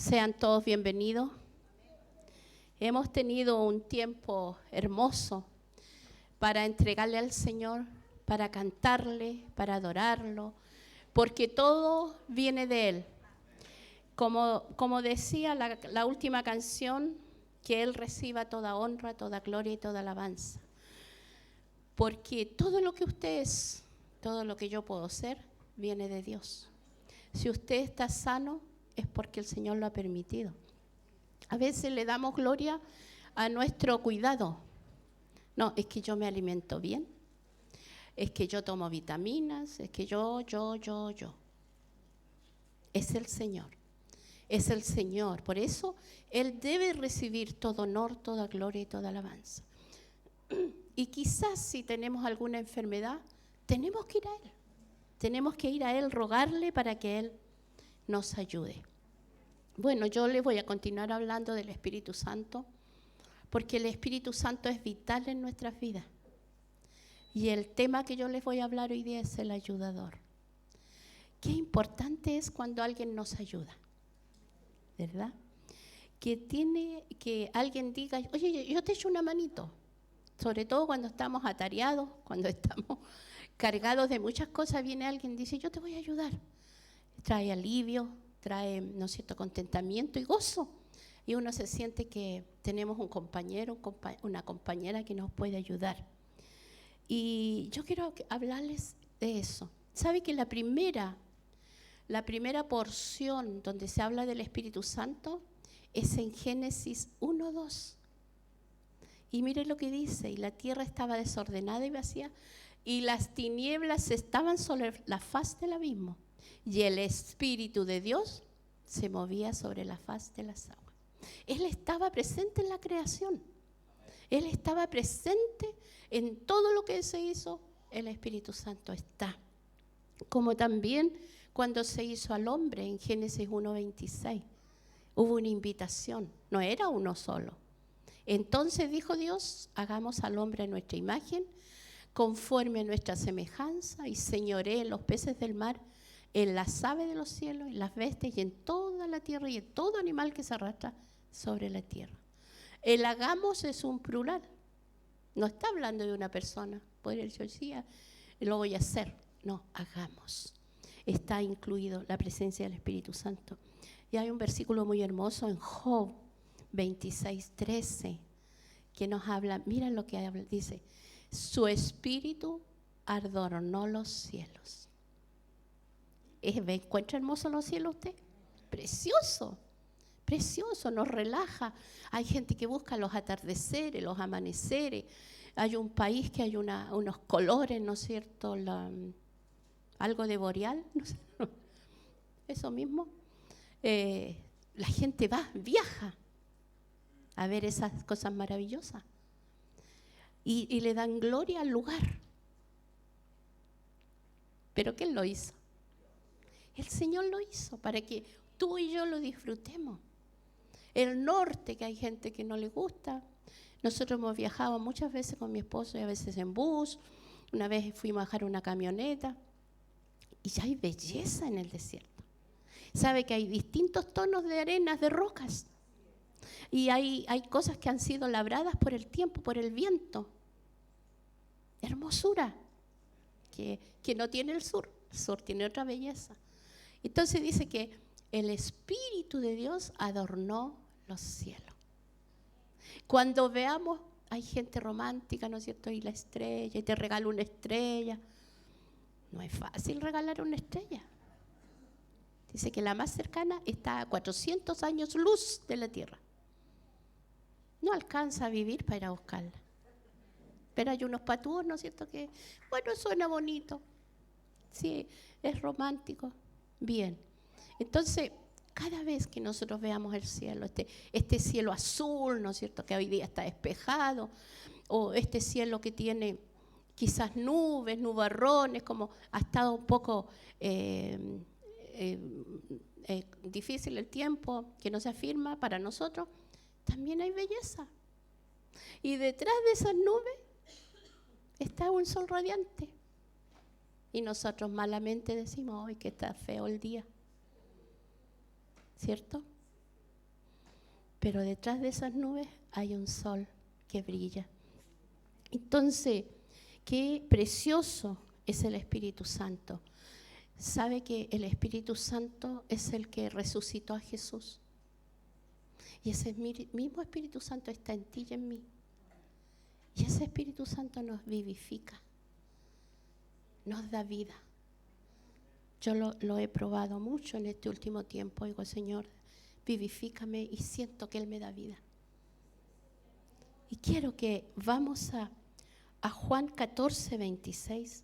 Sean todos bienvenidos. Hemos tenido un tiempo hermoso para entregarle al Señor, para cantarle, para adorarlo, porque todo viene de Él. Como decía la última canción, que Él reciba toda honra, toda gloria y toda alabanza. Porque todo lo que usted es, todo lo que yo puedo ser, viene de Dios. Si usted está sano, es porque el Señor lo ha permitido. A veces le damos gloria a nuestro cuidado. No, es que yo me alimento bien, es que yo tomo vitaminas, es que yo. Es el Señor, es el Señor. Por eso Él debe recibir todo honor, toda gloria y toda alabanza. Y quizás si tenemos alguna enfermedad, tenemos que ir a Él. Tenemos que ir a Él, rogarle para que Él nos ayude. Bueno, yo les voy a continuar hablando del Espíritu Santo, porque el Espíritu Santo es vital en nuestras vidas. Y el tema que yo les voy a hablar hoy día es el ayudador. Qué importante es cuando alguien nos ayuda, ¿verdad? Que alguien diga, oye, yo te echo una manito. Sobre todo cuando estamos atareados, cuando estamos cargados de muchas cosas, viene alguien y dice, yo te voy a ayudar. Trae alivio, trae, ¿no es cierto?, contentamiento y gozo. Y uno se siente que tenemos un compañero, una compañera que nos puede ayudar. Y yo quiero hablarles de eso. ¿Sabe que la primera porción donde se habla del Espíritu Santo es en Génesis 1:2? Y mire lo que dice, y la tierra estaba desordenada y vacía, y las tinieblas estaban sobre la faz del abismo, y el Espíritu de Dios se movía sobre la faz de las aguas. Él estaba presente en la creación. Él estaba presente en todo lo que se hizo. El Espíritu Santo está. Como también cuando se hizo al hombre en Génesis 1:26, hubo una invitación, no era uno solo. Entonces dijo Dios, hagamos al hombre a nuestra imagen, conforme a nuestra semejanza, y señoree en los peces del mar, en las aves de los cielos, en las bestias y en toda la tierra y en todo animal que se arrastra sobre la tierra. El hagamos es un plural, no está hablando de una persona. Podría decir, sí, lo voy a hacer. No, hagamos. Está incluido la presencia del Espíritu Santo. Y hay un versículo muy hermoso en Job 26:13 que nos habla, mira lo que habla, dice, su espíritu adornó los cielos. ¿Encuentra hermoso los cielos usted? Precioso, precioso, nos relaja. Hay gente que busca los atardeceres, los amaneceres. Hay un país que hay unos colores, ¿no es cierto? Algo de boreal, no sé, eso mismo. La gente viaja a ver esas cosas maravillosas y le dan gloria al lugar. ¿Pero quién lo hizo? El Señor lo hizo para que tú y yo lo disfrutemos. El norte, que hay gente que no le gusta. Nosotros hemos viajado muchas veces con mi esposo y a veces en bus. Una vez fuimos a dejar una camioneta y ya hay belleza en el desierto. Sabe que hay distintos tonos de arenas, de rocas. Y hay cosas que han sido labradas por el tiempo, por el viento. Hermosura que no tiene el sur. El sur tiene otra belleza. Entonces dice que el Espíritu de Dios adornó los cielos. Cuando veamos, hay gente romántica, ¿no es cierto? Y la estrella, y te regalo una estrella. No es fácil regalar una estrella. Dice que la más cercana está a 400 años luz de la Tierra. No alcanza a vivir para ir a buscarla. Pero hay unos patúos, ¿no es cierto? Que, bueno, suena bonito. Sí, es romántico. Bien. Entonces, cada vez que nosotros veamos el cielo, este cielo azul, ¿no es cierto? Que hoy día está despejado, o este cielo que tiene quizás nubes, nubarrones, como ha estado un poco difícil el tiempo, que no se afirma para nosotros, también hay belleza. Y detrás de esas nubes está un sol radiante. Y nosotros malamente decimos, ¡ay, que está feo el día! ¿Cierto? pero detrás de esas nubes hay un sol que brilla. Entonces, qué precioso es el Espíritu Santo. ¿Sabe que el Espíritu Santo es el que resucitó a Jesús? Y ese mismo Espíritu Santo está en ti y en mí. Y ese Espíritu Santo nos vivifica, nos da vida. Yo lo he probado mucho en este último tiempo. Digo, Señor, vivifícame, y siento que Él me da vida. Y quiero que vamos a Juan 14, 26.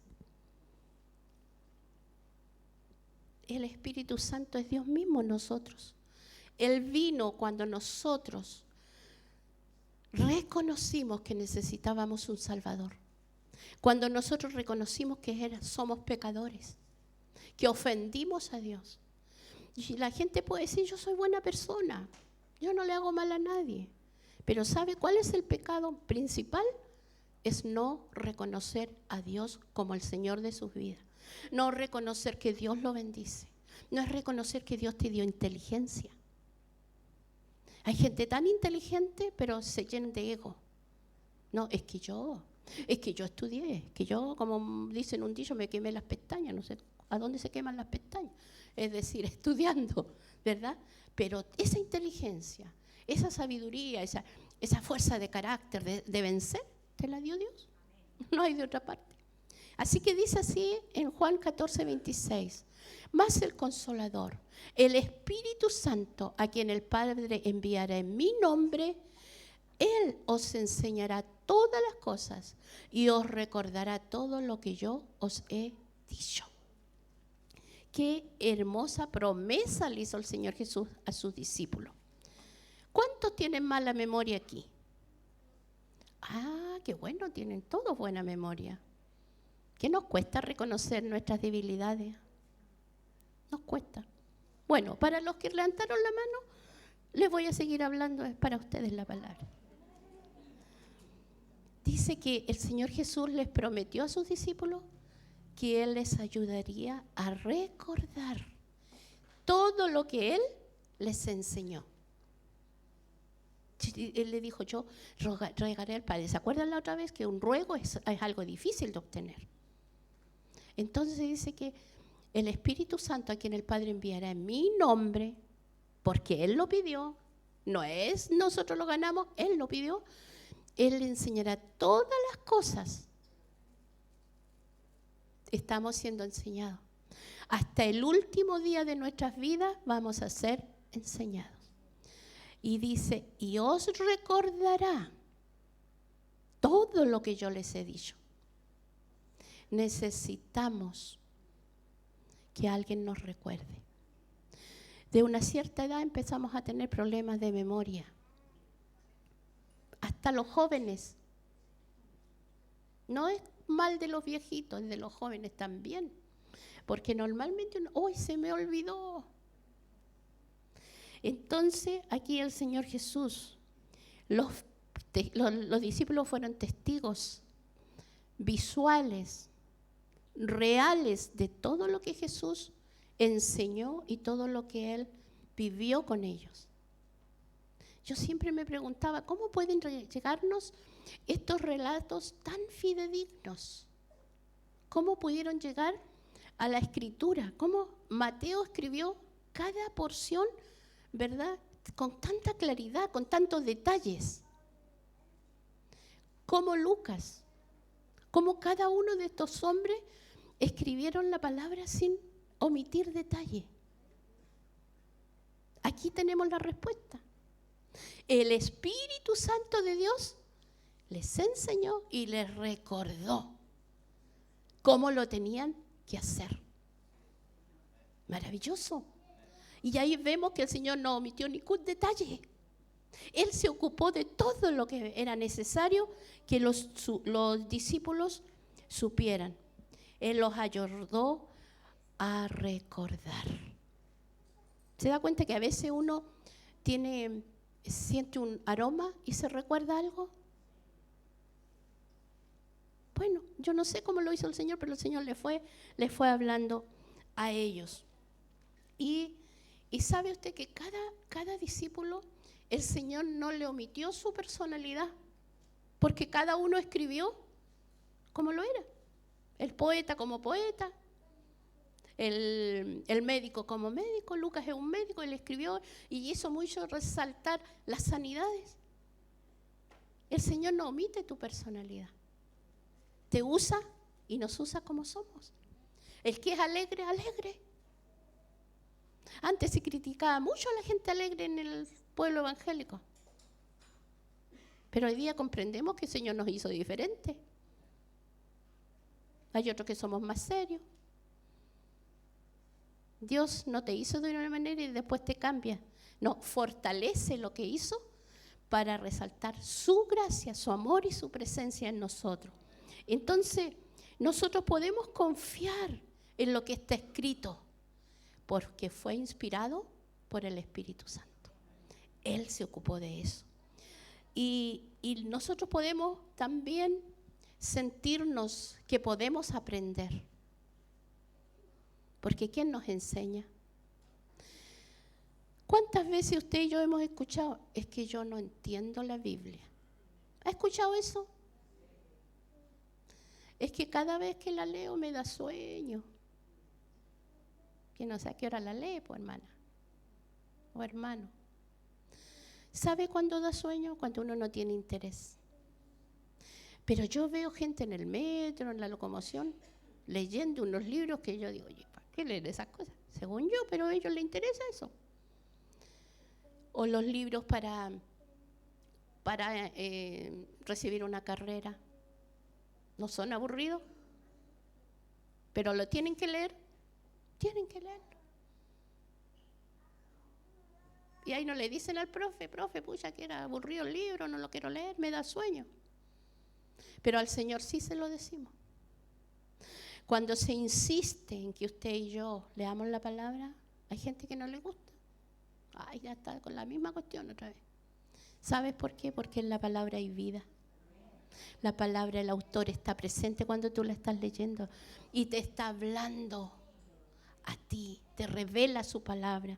El Espíritu Santo es Dios mismo en nosotros. Él vino cuando nosotros reconocimos que necesitábamos un Salvador. Cuando nosotros reconocimos que somos pecadores, que ofendimos a Dios. Y la gente puede decir, yo soy buena persona, yo no le hago mal a nadie. Pero ¿sabe cuál es el pecado principal? Es no reconocer a Dios como el Señor de sus vidas. No reconocer que Dios lo bendice. No es reconocer que Dios te dio inteligencia. Hay gente tan inteligente, pero se llenan de ego. No, es que yo estudié, es que yo, como dicen un dicho, me quemé las pestañas. No sé a dónde se queman las pestañas. Es decir, estudiando, ¿verdad? Pero esa inteligencia, esa sabiduría, esa fuerza de carácter de vencer, te la dio Dios. No hay de otra parte. Así que dice así en Juan 14, 26. Mas el Consolador, el Espíritu Santo, a quien el Padre enviará en mi nombre, Él os enseñará todas las cosas y os recordará todo lo que yo os he dicho. Qué hermosa promesa le hizo el Señor Jesús a sus discípulos. ¿Cuántos tienen mala memoria aquí? Ah, qué bueno, tienen todos buena memoria. ¿Qué nos cuesta reconocer nuestras debilidades? Nos cuesta. Bueno, para los que levantaron la mano, les voy a seguir hablando, es para ustedes la palabra. Dice que el Señor Jesús les prometió a sus discípulos que Él les ayudaría a recordar todo lo que Él les enseñó. Él le dijo, yo rogaré al Padre. ¿Se acuerdan la otra vez que un ruego es algo difícil de obtener? Entonces dice que el Espíritu Santo, a quien el Padre enviará en mi nombre, porque Él lo pidió, no es nosotros lo ganamos, Él lo pidió, Él le enseñará todas las cosas. Estamos siendo enseñados. Hasta el último día de nuestras vidas vamos a ser enseñados. Y dice, y os recordará todo lo que yo les he dicho. Necesitamos que alguien nos recuerde. De una cierta edad empezamos a tener problemas de memoria. Hasta los jóvenes. No es mal de los viejitos, es de los jóvenes también. Porque normalmente hoy se me olvidó. Entonces, aquí el Señor Jesús, los discípulos fueron testigos visuales, reales de todo lo que Jesús enseñó y todo lo que Él vivió con ellos. Yo siempre me preguntaba, ¿cómo pueden llegarnos estos relatos tan fidedignos? ¿Cómo pudieron llegar a la Escritura? ¿Cómo Mateo escribió cada porción, verdad, con tanta claridad, con tantos detalles? ¿Cómo Lucas? ¿Cómo cada uno de estos hombres escribieron la palabra sin omitir detalle? Aquí tenemos la respuesta. El Espíritu Santo de Dios les enseñó y les recordó cómo lo tenían que hacer. Maravilloso. Y ahí vemos que el Señor no omitió ningún detalle. Él se ocupó de todo lo que era necesario que los discípulos supieran. Él los ayudó a recordar. ¿Se da cuenta que a veces uno siente un aroma y se recuerda algo? Bueno, yo no sé cómo lo hizo el Señor, pero el Señor le fue hablando a ellos. Y Y sabe usted que cada discípulo, el Señor no le omitió su personalidad, porque cada uno escribió como lo era. El poeta como poeta, el médico como médico. Lucas es un médico, él escribió y hizo mucho resaltar las sanidades. El Señor no omite tu personalidad. Te usa y nos usa como somos. El que es alegre, alegre. Antes se criticaba mucho a la gente alegre en el pueblo evangélico. Pero hoy día comprendemos que el Señor nos hizo diferentes. Hay otros que somos más serios. Dios no te hizo de una manera y después te cambia. No, fortalece lo que hizo para resaltar su gracia, su amor y su presencia en nosotros. Entonces, nosotros podemos confiar en lo que está escrito, porque fue inspirado por el Espíritu Santo. Él se ocupó de eso. Y nosotros podemos también sentirnos que podemos aprender. Porque ¿quién nos enseña? ¿Cuántas veces usted y yo hemos escuchado? Es que yo no entiendo la Biblia. ¿Ha escuchado eso? Es que cada vez que la leo me da sueño. Que no sé a qué hora la lee, pues, hermana o hermano. ¿Sabe cuándo da sueño? Cuando uno no tiene interés. Pero yo veo gente en el metro, en la locomoción, leyendo unos libros que yo digo, oye, ¿para qué leer esas cosas? Según yo, pero a ellos les interesa eso. O los libros para recibir una carrera. ¿No son aburridos? Pero lo tienen que leer. Tienen que leerlo. Y ahí no le dicen al profe, pucha, que era aburrido el libro, no lo quiero leer, me da sueño. Pero al Señor sí se lo decimos. Cuando se insiste en que usted y yo leamos la palabra, hay gente que no le gusta. Ay, ya está con la misma cuestión otra vez. ¿Sabes por qué? Porque en la palabra hay vida. La palabra, el autor está presente cuando tú la estás leyendo y te está hablando a ti, te revela su palabra.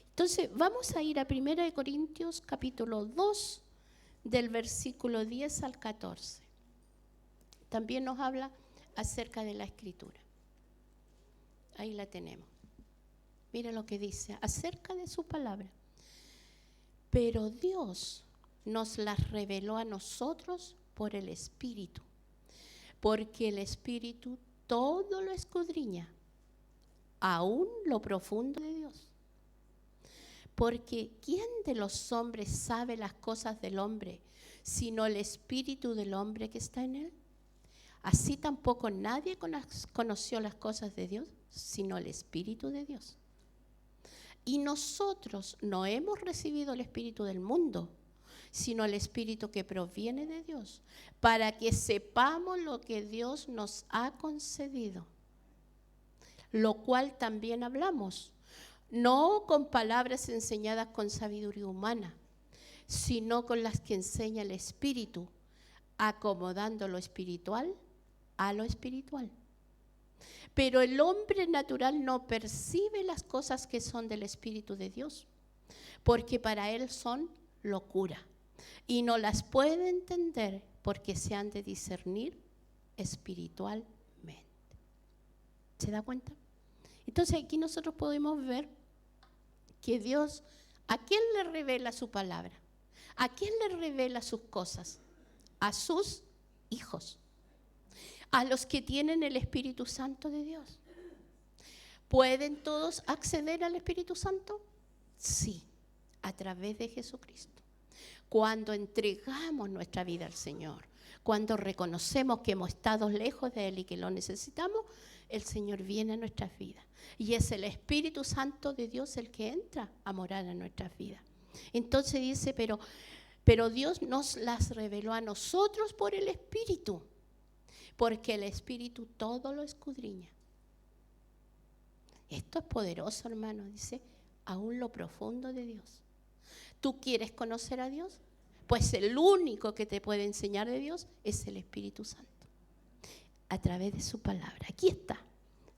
Entonces, vamos a ir a 1 Corintios capítulo 2, del versículo 10 al 14. También nos habla acerca de la escritura. Ahí la tenemos. Mira lo que dice acerca de su palabra. Pero Dios nos las reveló a nosotros por el Espíritu, porque el Espíritu todo lo escudriña, aún lo profundo de Dios. Porque ¿quién de los hombres sabe las cosas del hombre, sino el Espíritu del hombre que está en él? Así tampoco nadie conoció las cosas de Dios, sino el Espíritu de Dios. Y nosotros no hemos recibido el Espíritu del mundo, sino el Espíritu que proviene de Dios, para que sepamos lo que Dios nos ha concedido, lo cual también hablamos, no con palabras enseñadas con sabiduría humana, sino con las que enseña el Espíritu, acomodando lo espiritual a lo espiritual. Pero el hombre natural no percibe las cosas que son del Espíritu de Dios, porque para él son locura, y no las puede entender porque se han de discernir espiritualmente. ¿Se da cuenta? Entonces aquí nosotros podemos ver que Dios, ¿a quién le revela su palabra? ¿A quién le revela sus cosas? A sus hijos, a los que tienen el Espíritu Santo de Dios. ¿Pueden todos acceder al Espíritu Santo? Sí, a través de Jesucristo. Cuando entregamos nuestra vida al Señor, cuando reconocemos que hemos estado lejos de Él y que lo necesitamos, el Señor viene a nuestras vidas. Y es el Espíritu Santo de Dios el que entra a morar en nuestras vidas. Entonces dice, pero Dios nos las reveló a nosotros por el Espíritu, porque el Espíritu todo lo escudriña. Esto es poderoso, hermano, dice, aún lo profundo de Dios. ¿Tú quieres conocer a Dios? Pues el único que te puede enseñar de Dios es el Espíritu Santo, a través de su palabra. Aquí está.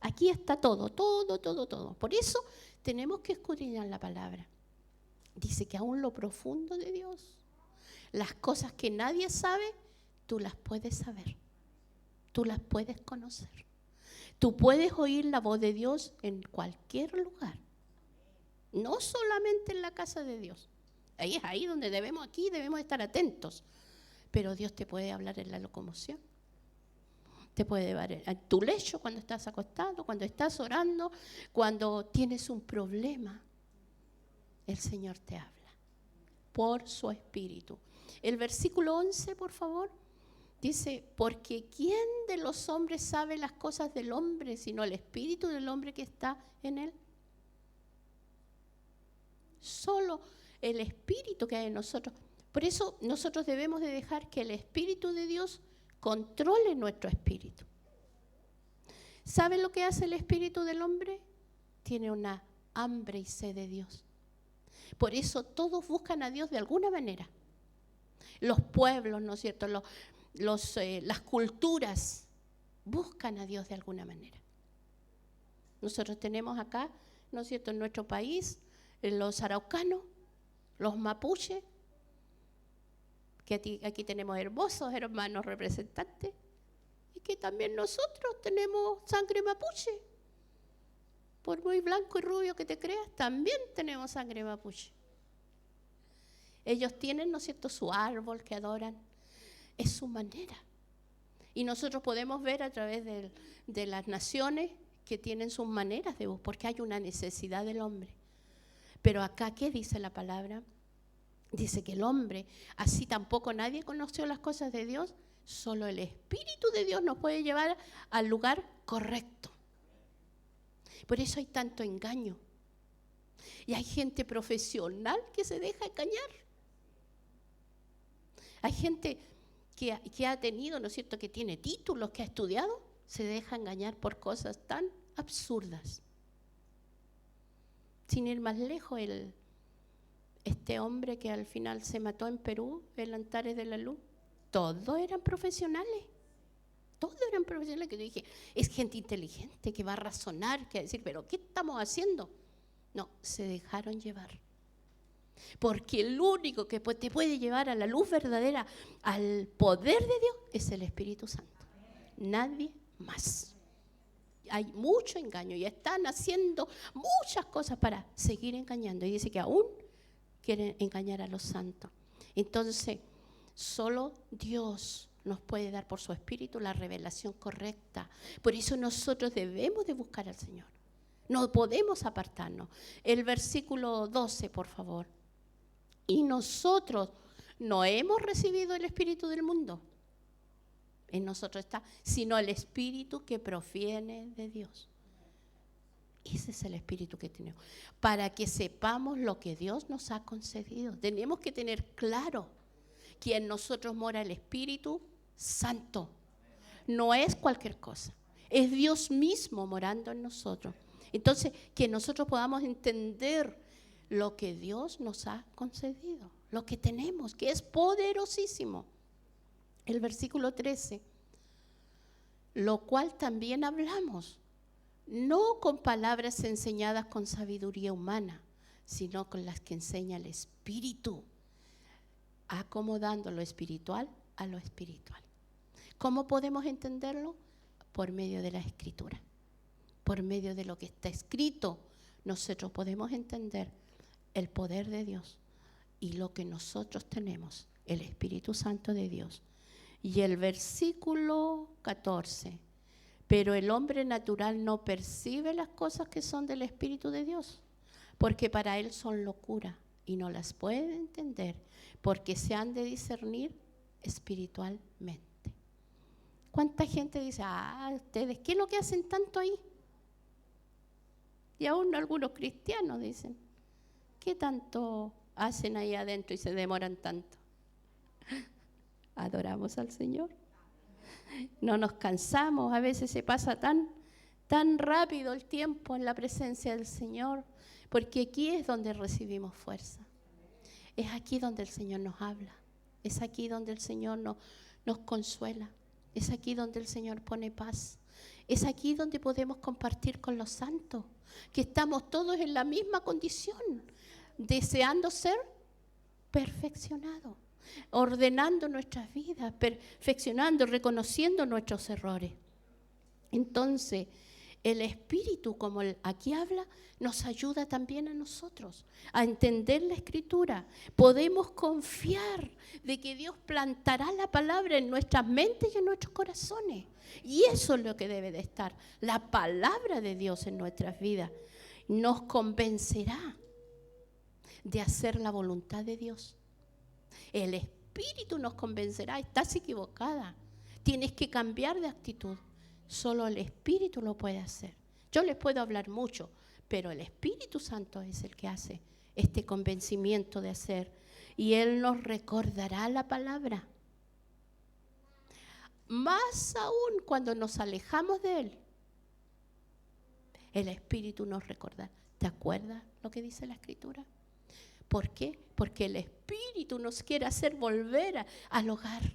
Aquí está todo, todo, todo, todo. Por eso tenemos que escudriñar la palabra. Dice que aún lo profundo de Dios, las cosas que nadie sabe, tú las puedes saber. Tú las puedes conocer. Tú puedes oír la voz de Dios en cualquier lugar. No solamente en la casa de Dios. Ahí es ahí donde debemos estar atentos. Pero Dios te puede hablar en la locomoción. Te puede hablar en tu lecho cuando estás acostado, cuando estás orando, cuando tienes un problema. El Señor te habla por su Espíritu. El versículo 11, por favor, dice, porque ¿quién de los hombres sabe las cosas del hombre, sino el Espíritu del hombre que está en él? Solo el Espíritu que hay en nosotros. Por eso nosotros debemos de dejar que el Espíritu de Dios controle nuestro espíritu. ¿Sabe lo que hace el espíritu del hombre? Tiene una hambre y sed de Dios. Por eso todos buscan a Dios de alguna manera. Los pueblos, ¿no es cierto? Las culturas buscan a Dios de alguna manera. Nosotros tenemos acá, ¿no es cierto?, en nuestro país, los araucanos, los mapuches, que aquí tenemos hermosos hermanos representantes, y que también nosotros tenemos sangre mapuche. Por muy blanco y rubio que te creas, también tenemos sangre mapuche. Ellos tienen, ¿no es cierto?, su árbol que adoran. Es su manera. Y nosotros podemos ver a través de las naciones que tienen sus maneras de buscar, porque hay una necesidad del hombre. Pero acá, ¿qué dice la palabra? Dice que el hombre, así tampoco nadie conoció las cosas de Dios, solo el Espíritu de Dios nos puede llevar al lugar correcto. Por eso hay tanto engaño. Y hay gente profesional que se deja engañar. Hay gente que ha tenido, ¿no es cierto?, que tiene títulos, que ha estudiado, se deja engañar por cosas tan absurdas. Sin ir más lejos, este hombre que al final se mató en Perú, el Antares de la Luz, todos eran profesionales. Todos eran profesionales que yo dije, es gente inteligente que va a razonar, que va a decir, pero ¿qué estamos haciendo? No, se dejaron llevar. Porque el único que te puede llevar a la luz verdadera, al poder de Dios, es el Espíritu Santo. Nadie más. Hay mucho engaño y están haciendo muchas cosas para seguir engañando. Y dice que aún quieren engañar a los santos. Entonces, solo Dios nos puede dar por su Espíritu la revelación correcta. Por eso nosotros debemos de buscar al Señor. No podemos apartarnos. El versículo 12, por favor. Y nosotros no hemos recibido el Espíritu del mundo. En nosotros está, sino el Espíritu que proviene de Dios. Ese es el Espíritu que tenemos. Para que sepamos lo que Dios nos ha concedido. Tenemos que tener claro que en nosotros mora el Espíritu Santo. No es cualquier cosa. Es Dios mismo morando en nosotros. Entonces, que nosotros podamos entender lo que Dios nos ha concedido. Lo que tenemos, que es poderosísimo. El versículo 13. Lo cual también hablamos. No con palabras enseñadas con sabiduría humana, sino con las que enseña el Espíritu, acomodando lo espiritual a lo espiritual. ¿Cómo podemos entenderlo? Por medio de la Escritura, por medio de lo que está escrito. Nosotros podemos entender el poder de Dios y lo que nosotros tenemos, el Espíritu Santo de Dios. Y el versículo 14. Pero el hombre natural no percibe las cosas que son del Espíritu de Dios, porque para él son locura y no las puede entender, porque se han de discernir espiritualmente. ¿Cuánta gente dice, ustedes, qué es lo que hacen tanto ahí? Y aún algunos cristianos dicen, ¿qué tanto hacen ahí adentro y se demoran tanto? Adoramos al Señor. No nos cansamos, a veces se pasa tan rápido el tiempo en la presencia del Señor, porque aquí es donde recibimos fuerza. Es aquí donde el Señor nos habla, es aquí donde el Señor nos consuela, es aquí donde el Señor pone paz. Es aquí donde podemos compartir con los santos, que estamos todos en la misma condición, deseando ser perfeccionados, ordenando nuestras vidas, perfeccionando, reconociendo nuestros errores. Entonces, el Espíritu, como aquí habla, nos ayuda también a nosotros a entender la Escritura. Podemos confiar de que Dios plantará la palabra en nuestras mentes y en nuestros corazones. Y eso es lo que debe de estar, la palabra de Dios en nuestras vidas. Nos convencerá de hacer la voluntad de Dios. El Espíritu nos convencerá, estás equivocada, tienes que cambiar de actitud. Solo el Espíritu lo puede hacer. Yo les puedo hablar mucho, pero el Espíritu Santo es el que hace este convencimiento de hacer. Y Él nos recordará la palabra. Más aún cuando nos alejamos de Él, el Espíritu nos recordará. ¿Te acuerdas lo que dice la Escritura? ¿Por qué? Porque el Espíritu nos quiere hacer volver al hogar.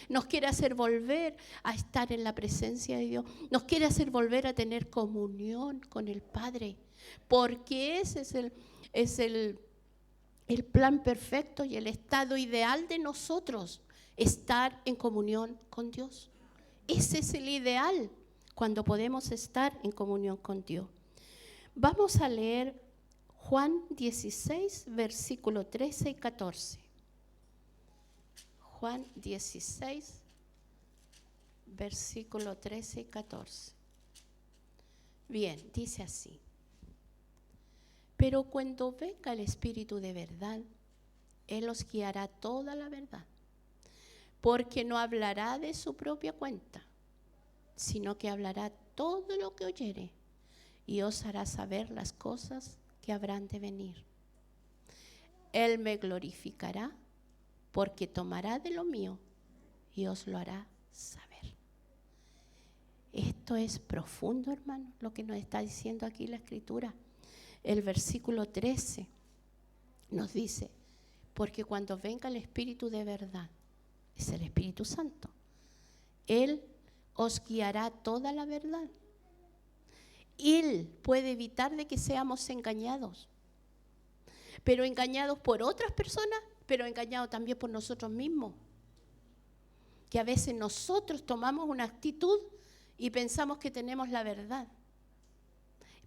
Nos quiere hacer volver a estar en la presencia de Dios. Nos quiere hacer volver a tener comunión con el Padre. Porque ese es el plan perfecto y el estado ideal de nosotros. Estar en comunión con Dios. Ese es el ideal cuando podemos estar en comunión con Dios. Vamos a leer Juan 16, versículo 13 y 14. Juan 16, versículo 13 y 14. Bien, dice así. Pero cuando venga el Espíritu de verdad, Él os guiará toda la verdad, porque no hablará de su propia cuenta, sino que hablará todo lo que oyere y os hará saber las cosas que habrán de venir. Él me glorificará, porque tomará de lo mío y os lo hará saber. Esto es profundo, hermano, lo que nos está diciendo aquí la Escritura. El versículo 13 nos dice, porque cuando venga el Espíritu de verdad, es el Espíritu Santo, Él os guiará toda la verdad. Él puede evitar de que seamos engañados, pero engañados por otras personas, pero engañados también por nosotros mismos. Que a veces nosotros tomamos una actitud y pensamos que tenemos la verdad.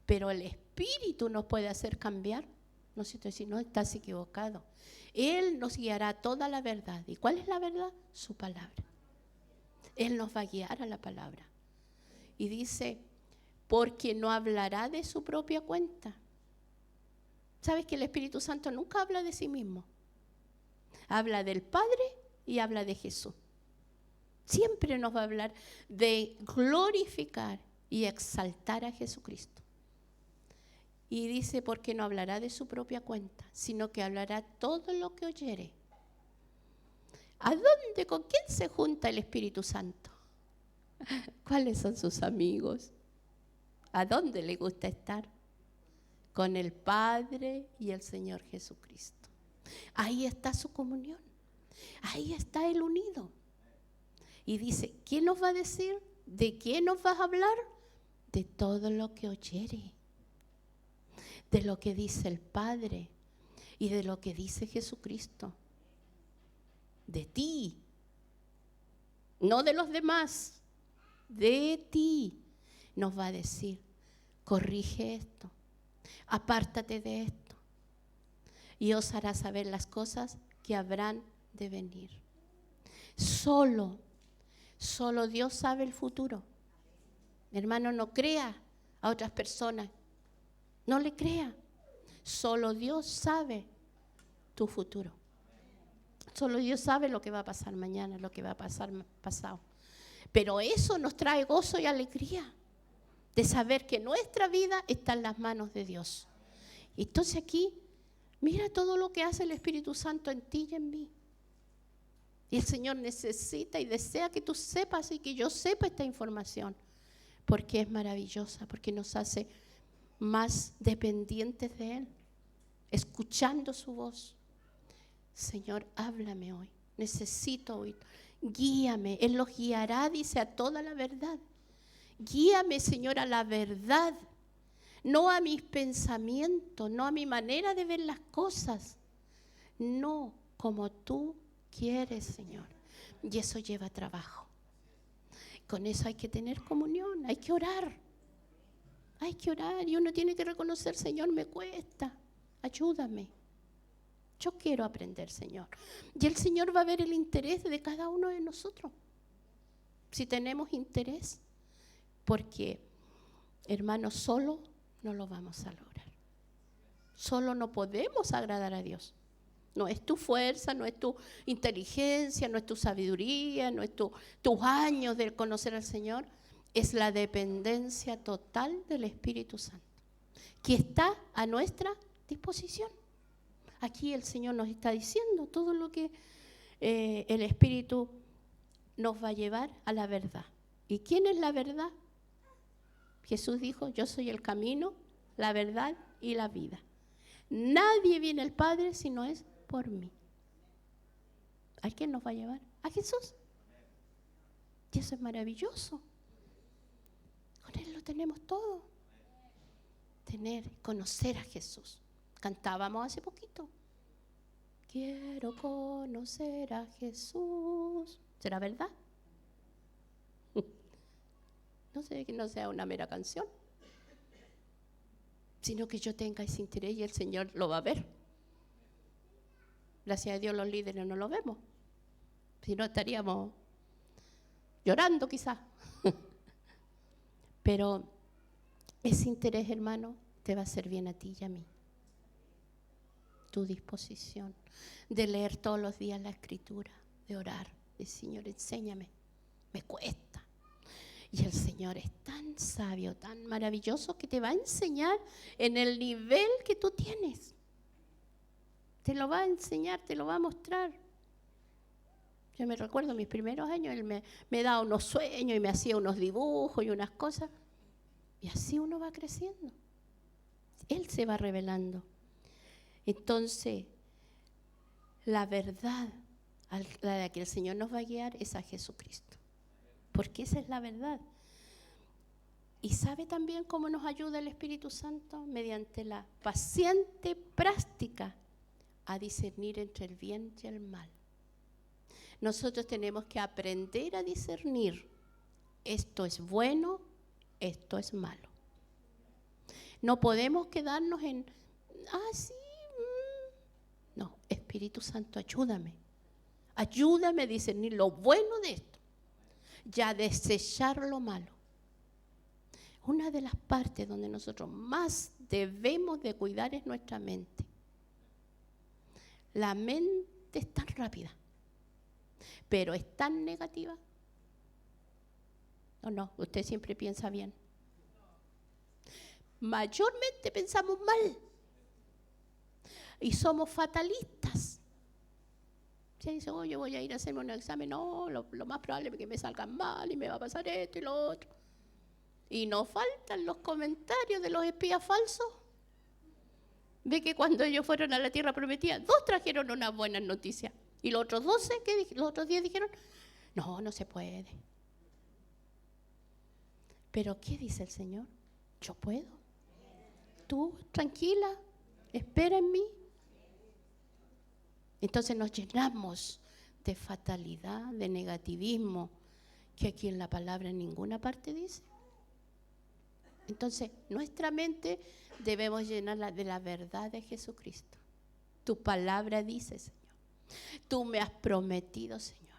Pero el Espíritu nos puede hacer cambiar. No sé si no estás equivocado. Él nos guiará toda la verdad. ¿Y cuál es la verdad? Su palabra. Él nos va a guiar a la palabra. Y dice, porque no hablará de su propia cuenta. ¿Sabes que el Espíritu Santo nunca habla de sí mismo? Habla del Padre y habla de Jesús. Siempre nos va a hablar de glorificar y exaltar a Jesucristo. Y dice, porque no hablará de su propia cuenta, sino que hablará todo lo que oyere. ¿A dónde, con quién se junta el Espíritu Santo? ¿Cuáles son sus amigos? ¿A dónde le gusta estar? Con el Padre y el Señor Jesucristo. Ahí está su comunión. Ahí está el unido. Y dice, ¿qué nos va a decir? ¿De qué nos vas a hablar? De todo lo que oyere. De lo que dice el Padre y de lo que dice Jesucristo. De ti. No de los demás. De ti. Nos va a decir, corrige esto. Apártate de esto. Y os hará saber las cosas que habrán de venir. Solo Dios sabe el futuro. Hermano, no crea a otras personas. No le crea. Solo Dios sabe tu futuro. Solo Dios sabe lo que va a pasar mañana, lo que va a pasar pasado. Pero eso nos trae gozo y alegría de saber que nuestra vida está en las manos de Dios. Entonces aquí, mira todo lo que hace el Espíritu Santo en ti y en mí. Y el Señor necesita y desea que tú sepas y que yo sepa esta información. Porque es maravillosa, porque nos hace más dependientes de Él. Escuchando su voz. Señor, háblame hoy. Necesito oír. Guíame. Él los guiará, dice, a toda la verdad. Guíame, Señor, a la verdad, no a mis pensamientos, no a mi manera de ver las cosas, no como tú quieres, Señor. Y eso lleva trabajo. Con eso hay que tener comunión, hay que orar. Hay que orar y uno tiene que reconocer, Señor, me cuesta, ayúdame. Yo quiero aprender, Señor. Y el Señor va a ver el interés de cada uno de nosotros. Si tenemos interés, porque, hermanos, solo no lo vamos a lograr. Solo no podemos agradar a Dios. No es tu fuerza, no es tu inteligencia, no es tu sabiduría, no es tus años de conocer al Señor. Es la dependencia total del Espíritu Santo, que está a nuestra disposición. Aquí el Señor nos está diciendo todo lo que el Espíritu nos va a llevar a la verdad. ¿Y quién es la verdad? Jesús dijo, yo soy el camino, la verdad y la vida. Nadie viene al Padre si no es por mí. ¿A quién nos va a llevar? A Jesús. Y eso es maravilloso. Con Él lo tenemos todo. Conocer a Jesús. Cantábamos hace poquito. Quiero conocer a Jesús. ¿Será verdad? No sé, que no sea una mera canción, sino que yo tenga ese interés y el Señor lo va a ver. Gracias a Dios los líderes no lo vemos. Si no estaríamos llorando quizás. Pero ese interés, hermano, te va a hacer bien a ti y a mí. Tu disposición de leer todos los días la Escritura, de orar, de Señor, enséñame, me cuesta. Y el Señor es tan sabio, tan maravilloso, que te va a enseñar en el nivel que tú tienes. Te lo va a enseñar, te lo va a mostrar. Yo me recuerdo mis primeros años, Él me daba unos sueños y me hacía unos dibujos y unas cosas. Y así uno va creciendo. Él se va revelando. Entonces, la verdad a la que el Señor nos va a guiar es a Jesucristo. Porque esa es la verdad. ¿Y sabe también cómo nos ayuda el Espíritu Santo? Mediante la paciente práctica a discernir entre el bien y el mal. Nosotros tenemos que aprender a discernir. Esto es bueno, esto es malo. No podemos quedarnos en, sí. No, Espíritu Santo, ayúdame. Ayúdame a discernir lo bueno de esto y a desechar lo malo. Una de las partes donde nosotros más debemos de cuidar es nuestra mente. La mente es tan rápida, pero es tan negativa. No, usted siempre piensa bien. Mayormente pensamos mal y somos fatalistas. Se dice, yo voy a ir a hacerme un examen, no, lo más probable es que me salgan mal y me va a pasar esto y lo otro. Y no faltan los comentarios de los espías falsos. Ve que cuando ellos fueron a la tierra prometida, 2 trajeron unas buenas noticias. Y los otros 12, los otros 10 dijeron, no se puede. Pero ¿qué dice el Señor? Yo puedo. Tú, tranquila, espera en mí. Entonces nos llenamos de fatalidad, de negativismo, que aquí en la palabra en ninguna parte dice. Entonces, nuestra mente debemos llenarla de la verdad de Jesucristo. Tu palabra dice, Señor. Tú me has prometido, Señor.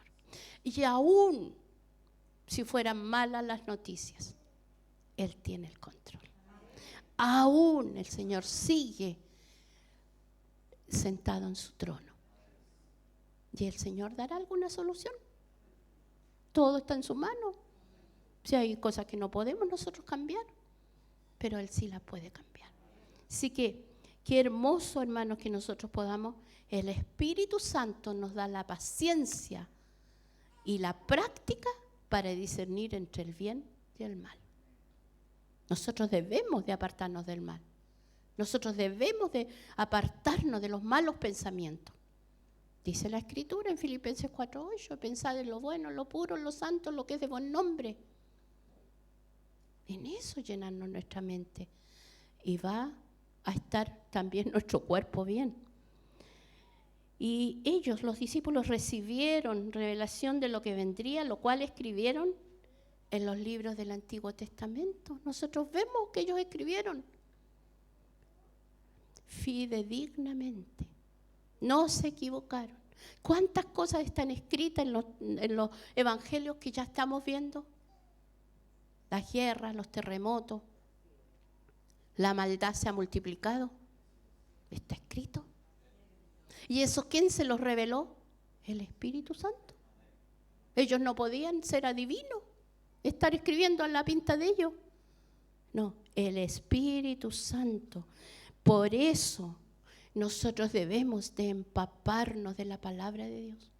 Y aún si fueran malas las noticias, Él tiene el control. Aún el Señor sigue sentado en su trono. Y el Señor dará alguna solución. Todo está en su mano. Si hay cosas que no podemos nosotros cambiar, pero Él sí las puede cambiar. Así que, qué hermoso, hermanos, que nosotros podamos, el Espíritu Santo nos da la paciencia y la práctica para discernir entre el bien y el mal. Nosotros debemos de apartarnos del mal. Nosotros debemos de apartarnos de los malos pensamientos. Dice la Escritura en Filipenses 4:8, pensad en lo bueno, en lo puro, en lo santo, en lo que es de buen nombre. En eso llenarnos nuestra mente. Y va a estar también nuestro cuerpo bien. Y ellos, los discípulos, recibieron revelación de lo que vendría, lo cual escribieron en los libros del Antiguo Testamento. Nosotros vemos que ellos escribieron fidedignamente. No se equivocaron. ¿Cuántas cosas están escritas en los evangelios que ya estamos viendo? Las guerras, los terremotos, la maldad se ha multiplicado. Está escrito. ¿Y eso quién se los reveló? El Espíritu Santo. Ellos no podían ser adivinos, estar escribiendo en la pinta de ellos. No, el Espíritu Santo. Por eso nosotros debemos de empaparnos de la palabra de Dios.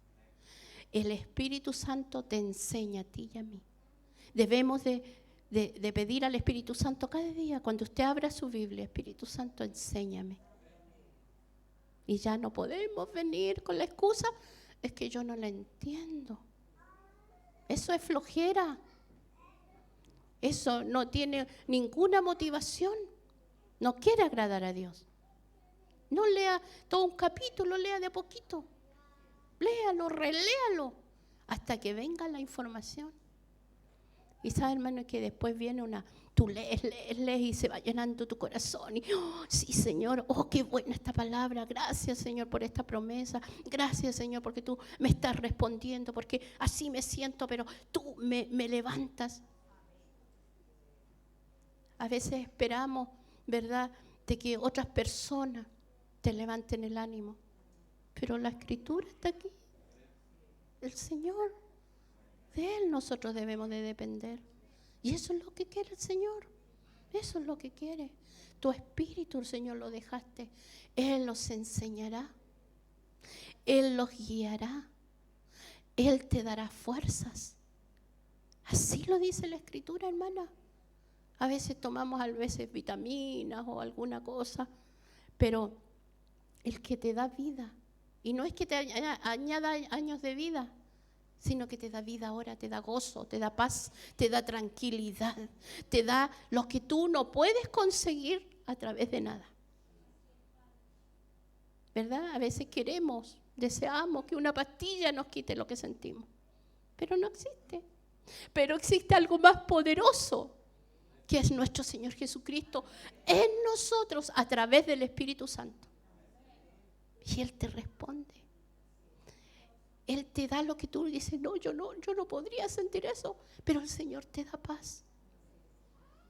El Espíritu Santo te enseña a ti y a mí. Debemos de pedir al Espíritu Santo cada día, cuando usted abra su Biblia, Espíritu Santo, enséñame. Y ya no podemos venir con la excusa, es que yo no la entiendo. Eso es flojera. Eso no tiene ninguna motivación. No quiere agradar a Dios. No lea todo un capítulo, lea de a poquito. Léalo, reléalo, hasta que venga la información. Y sabe, hermano, que después viene tú lees y se va llenando tu corazón. Y, oh, sí, Señor, oh, qué buena esta palabra. Gracias, Señor, por esta promesa. Gracias, Señor, porque tú me estás respondiendo, porque así me siento, pero tú me levantas. A veces esperamos, ¿verdad?, de que otras personas te levanten el ánimo. Pero la Escritura está aquí. El Señor, de Él nosotros debemos de depender. Y eso es lo que quiere el Señor. Eso es lo que quiere. Tu espíritu, el Señor, lo dejaste. Él los enseñará. Él los guiará. Él te dará fuerzas. Así lo dice la Escritura, hermana. A veces tomamos vitaminas o alguna cosa, pero el que te da vida, y no es que te añada años de vida, sino que te da vida ahora, te da gozo, te da paz, te da tranquilidad, te da lo que tú no puedes conseguir a través de nada. ¿Verdad? A veces deseamos que una pastilla nos quite lo que sentimos, pero no existe. Pero existe algo más poderoso, que es nuestro Señor Jesucristo en nosotros a través del Espíritu Santo. Y Él te responde. Él te da lo que tú dices, no, yo no podría sentir eso, pero el Señor te da paz.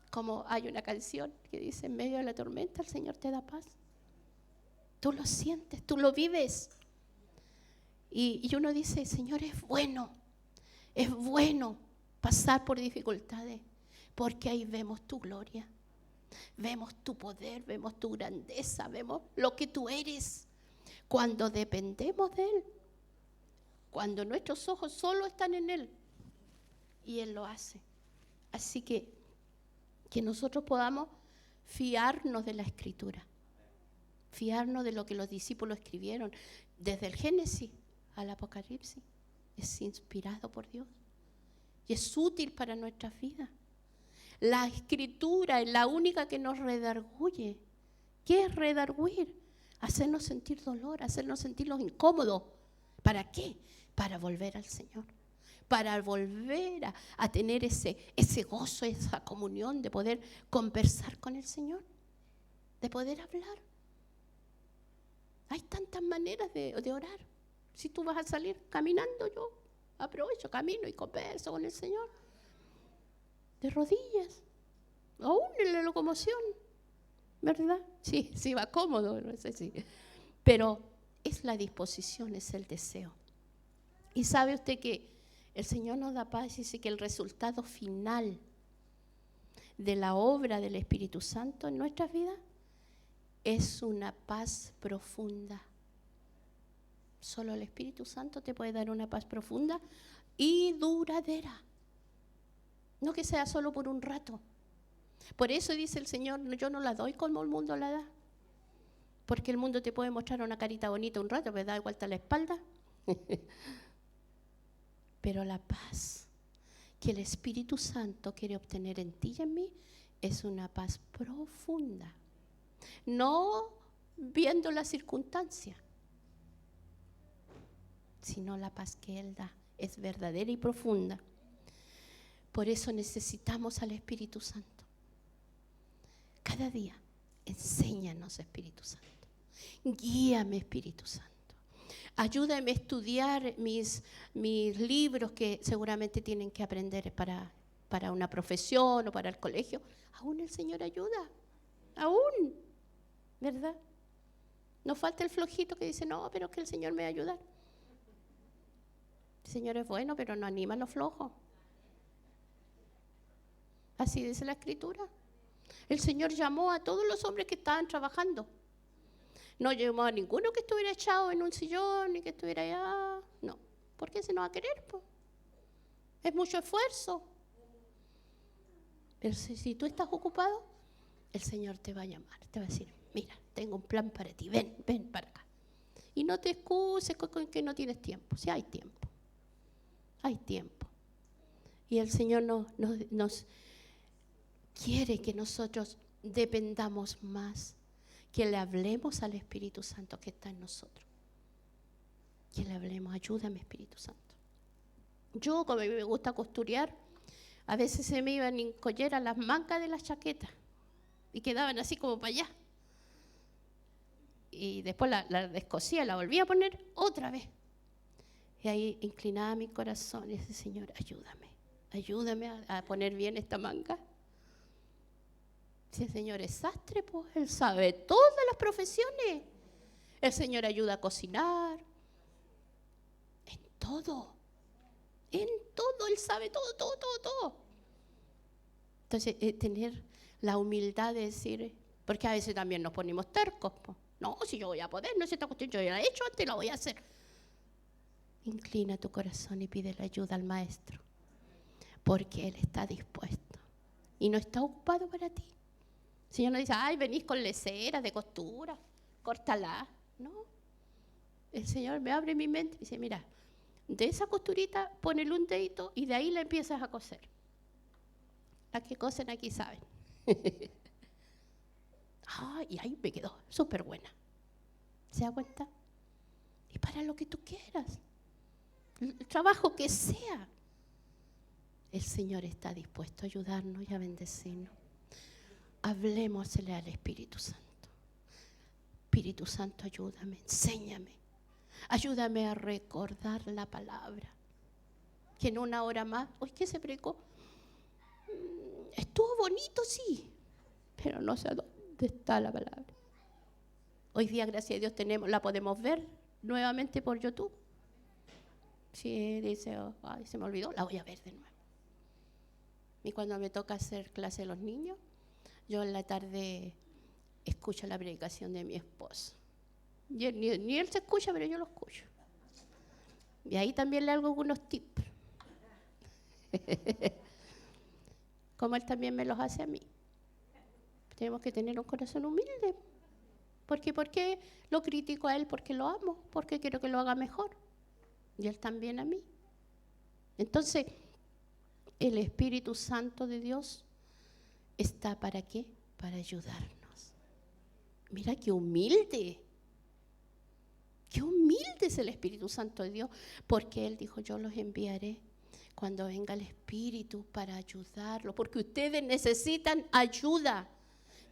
Como hay una canción que dice, en medio de la tormenta el Señor te da paz. Tú lo sientes, tú lo vives. Y uno dice, Señor, es bueno pasar por dificultades, porque ahí vemos tu gloria, vemos tu poder, vemos tu grandeza, vemos lo que tú eres. Cuando dependemos de Él, cuando nuestros ojos solo están en Él, y Él lo hace. Así que nosotros podamos fiarnos de la Escritura, fiarnos de lo que los discípulos escribieron, desde el Génesis al Apocalipsis. Es inspirado por Dios y es útil para nuestras vidas. La Escritura es la única que nos redarguye. ¿Qué es redarguir? Hacernos sentir dolor, hacernos sentirnos incómodos. ¿Para qué? Para volver al Señor. Para volver a tener ese gozo, esa comunión de poder conversar con el Señor, de poder hablar. Hay tantas maneras de orar. Si tú vas a salir caminando, yo aprovecho, camino y converso con el Señor. De rodillas, aún en la locomoción, ¿verdad? Sí, va cómodo, no sé si. Pero es la disposición, es el deseo. Y sabe usted que el Señor nos da paz y dice que el resultado final de la obra del Espíritu Santo en nuestras vidas es una paz profunda. Solo el Espíritu Santo te puede dar una paz profunda y duradera. No que sea solo por un rato. Por eso dice el Señor, yo no la doy como el mundo la da. Porque el mundo te puede mostrar una carita bonita un rato, pero da vuelta a la espalda. Pero la paz que el Espíritu Santo quiere obtener en ti y en mí es una paz profunda. No viendo la circunstancia, sino la paz que Él da. Es verdadera y profunda. Por eso necesitamos al Espíritu Santo. Cada día, enséñanos, Espíritu Santo. Guíame, Espíritu Santo. Ayúdame a estudiar mis libros que seguramente tienen que aprender para una profesión o para el colegio. Aún el Señor ayuda. Aún. ¿Verdad? No falta el flojito que dice, no, pero es que el Señor me va a ayudar. El Señor es bueno, pero no anima a los flojos. Así dice la Escritura. El Señor llamó a todos los hombres que estaban trabajando. No llamó a ninguno que estuviera echado en un sillón ni que estuviera allá. No. ¿Por qué se nos va a querer? Po? Es mucho esfuerzo. Pero si tú estás ocupado, el Señor te va a llamar. Te va a decir, mira, tengo un plan para ti. Ven para acá. Y no te excuses con que no tienes tiempo. Si hay tiempo. Hay tiempo. Y el Señor nos quiere que nosotros dependamos más, que le hablemos al Espíritu Santo que está en nosotros. Que le hablemos, ayúdame, Espíritu Santo. Yo, como a mí me gusta costurear, a veces se me iban en collera las mangas de las chaquetas y quedaban así como para allá. Y después la descosía, la volvía a poner otra vez. Y ahí inclinaba mi corazón y decía, Señor, ayúdame a poner bien esta manga. Si el Señor es sastre, pues Él sabe todas las profesiones. El Señor ayuda a cocinar. En todo. Él sabe todo. Entonces, tener la humildad de decir, porque a veces también nos ponemos tercos. Pues. No, si yo voy a poder, no es esta cuestión, yo ya la he hecho antes, la voy a hacer. Inclina tu corazón y pide la ayuda al Maestro, porque Él está dispuesto y no está ocupado para ti. El Señor no dice, ay, venís con leceras de costura, córtala. No. El Señor me abre mi mente y dice, mira, de esa costurita ponele un dedito y de ahí la empiezas a coser. Las que cosen aquí saben. Y ahí me quedó súper buena. ¿Se da cuenta? Y para lo que tú quieras, el trabajo que sea, el Señor está dispuesto a ayudarnos y a bendecirnos. Hablemosle al Espíritu Santo. Espíritu Santo, ayúdame, enséñame. Ayúdame a recordar la palabra. Que en una hora más, hoy que se predicó, estuvo bonito, sí, pero no sé dónde está la palabra. Hoy día, gracias a Dios, la podemos ver nuevamente por YouTube. Si dice, ay, se me olvidó, la voy a ver de nuevo. Y cuando me toca hacer clase de los niños, yo en la tarde escucho la predicación de mi esposo. Ni él se escucha, pero yo lo escucho. Y ahí también le hago algunos tips. Como él también me los hace a mí. Tenemos que tener un corazón humilde. Porque ¿por qué lo critico a él? Porque lo amo, porque quiero que lo haga mejor. Y él también a mí. Entonces, el Espíritu Santo de Dios está ¿para qué? Para ayudarnos. Mira qué humilde. Qué humilde es el Espíritu Santo de Dios, porque Él dijo, yo los enviaré cuando venga el Espíritu para ayudarlos, porque ustedes necesitan ayuda.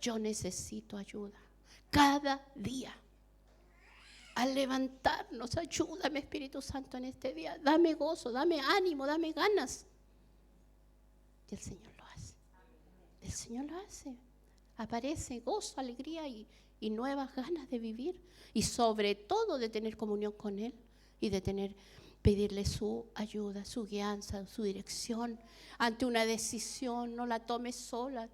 Yo necesito ayuda. Cada día. Al levantarnos, ayúdame, Espíritu Santo, en este día. Dame gozo, dame ánimo, dame ganas. Y el Señor lo hace. El Señor lo hace. Aparece gozo, alegría y nuevas ganas de vivir. Y sobre todo de tener comunión con Él y de pedirle su ayuda, su guianza, su dirección. Ante una decisión, no la tomes sola.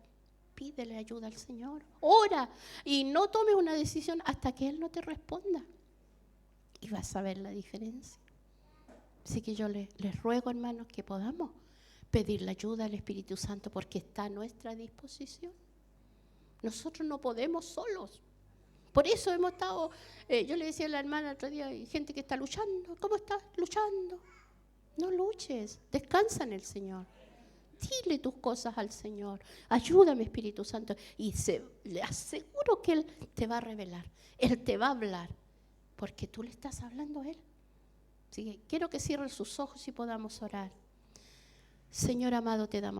Pídele ayuda al Señor. Ora y no tomes una decisión hasta que Él no te responda. Y vas a ver la diferencia. Así que yo les ruego, hermanos, que podamos pedir la ayuda al Espíritu Santo porque está a nuestra disposición. Nosotros no podemos solos. Por eso hemos estado, yo le decía a la hermana el otro día, hay gente que está luchando. ¿Cómo estás? Luchando. No luches, descansa en el Señor. dile tus cosas al Señor. Ayúdame, Espíritu Santo. Y le aseguro que Él te va a revelar. Él te va a hablar. Porque tú le estás hablando a Él. Así que quiero que cierren sus ojos y podamos orar. Señor amado, te damos